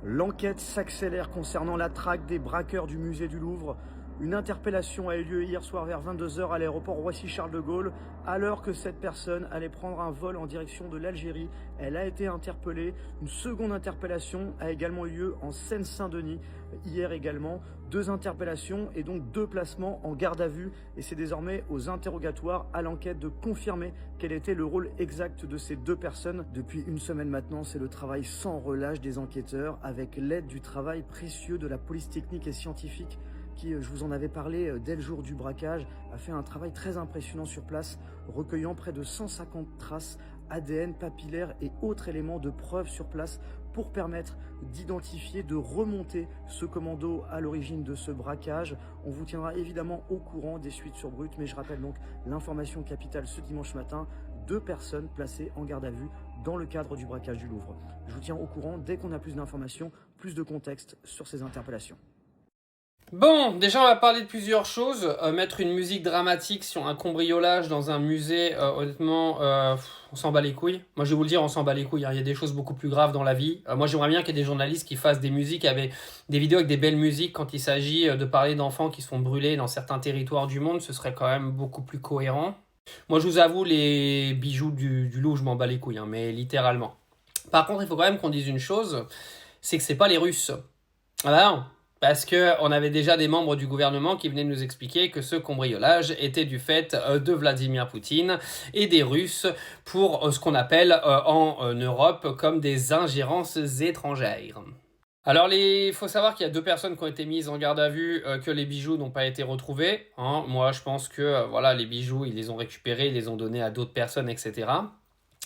L'enquête s'accélère concernant la traque des braqueurs du musée du Louvre. Une interpellation a eu lieu hier soir vers 22 h à l'aéroport Roissy-Charles de Gaulle. Alors que cette personne allait prendre un vol en direction de l'Algérie, elle a été interpellée. Une seconde interpellation a également eu lieu en Seine-Saint-Denis, hier également. 2 interpellations et donc 2 placements en garde à vue. Et c'est désormais aux interrogatoires à l'enquête de confirmer quel était le rôle exact de ces 2 personnes. Depuis une semaine maintenant, c'est le travail sans relâche des enquêteurs avec l'aide du travail précieux de la police technique et scientifique qui, je vous en avais parlé dès le jour du braquage, a fait un travail très impressionnant sur place, recueillant près de 150 traces ADN, papillaires et autres éléments de preuve sur place pour permettre d'identifier, de remonter ce commando à l'origine de ce braquage. On vous tiendra évidemment au courant des suites sur Brut, mais je rappelle donc l'information capitale ce dimanche matin, 2 personnes placées en garde à vue dans le cadre du braquage du Louvre. Je vous tiens au courant dès qu'on a plus d'informations, plus de contexte sur ces interpellations. Bon, déjà on va parler de plusieurs choses. Mettre une musique dramatique sur un cambriolage dans un musée, honnêtement, on s'en bat les couilles. Moi je vais vous le dire, on s'en bat les couilles, hein. Il y a des choses beaucoup plus graves dans la vie. Moi j'aimerais bien qu'il y ait des journalistes qui fassent des musiques avec des vidéos avec des belles musiques quand il s'agit de parler d'enfants qui sont brûlés dans certains territoires du monde. Ce serait quand même beaucoup plus cohérent. Moi je vous avoue, les bijoux du Louvre, je m'en bats les couilles, hein, mais littéralement. Par contre, il faut quand même qu'on dise une chose, c'est que c'est pas les Russes. Ah bah non. Parce qu'on avait déjà des membres du gouvernement qui venaient nous expliquer que ce cambriolage était du fait de Vladimir Poutine et des Russes pour ce qu'on appelle en Europe comme des ingérences étrangères. Alors, il faut savoir qu'il y a 2 personnes qui ont été mises en garde à vue, que les bijoux n'ont pas été retrouvés, hein. Moi, je pense que voilà, les bijoux, ils les ont récupérés, ils les ont donnés à d'autres personnes, etc.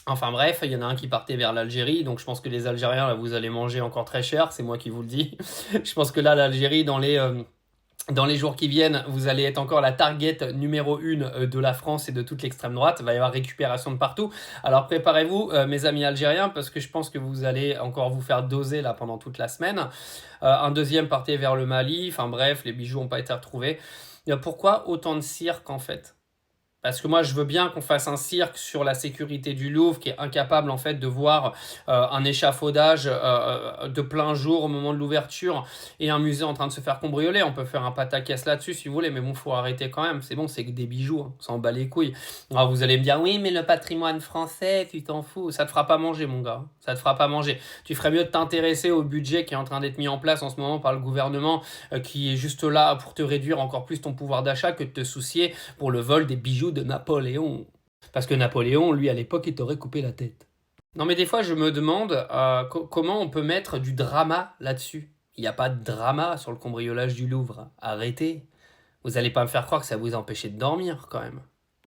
Enfin bref, il y en a un qui partait vers l'Algérie, donc je pense que les Algériens, là, vous allez manger encore très cher, c'est moi qui vous le dis. Je pense que là, l'Algérie, dans les jours qui viennent, vous allez être encore la target numéro 1 de la France et de toute l'extrême droite. Il va y avoir récupération de partout. Alors préparez-vous, mes amis algériens, parce que je pense que vous allez encore vous faire doser là pendant toute la semaine. Un deuxième partait vers le Mali. Enfin bref, les bijoux n'ont pas été retrouvés. Pourquoi autant de cirque en fait ? Parce que moi, je veux bien qu'on fasse un cirque sur la sécurité du Louvre qui est incapable en fait de voir un échafaudage de plein jour au moment de l'ouverture et un musée en train de se faire cambrioler. On peut faire un pataquès là-dessus si vous voulez, mais bon, faut arrêter quand même. C'est bon, c'est que des bijoux, hein. On s'en bat les couilles. Alors vous allez me dire, oui, mais le patrimoine français, tu t'en fous. Ça te fera pas manger, mon gars. Ça te fera pas manger. Tu ferais mieux de t'intéresser au budget qui est en train d'être mis en place en ce moment par le gouvernement qui est juste là pour te réduire encore plus ton pouvoir d'achat que de te soucier pour le vol des bijoux de Napoléon. Parce que Napoléon, lui, à l'époque, il t'aurait coupé la tête. Non, mais des fois, je me demande comment on peut mettre du drama là-dessus. Il n'y a pas de drama sur le cambriolage du Louvre. Arrêtez. Vous allez pas me faire croire que ça vous empêchait de dormir, quand même.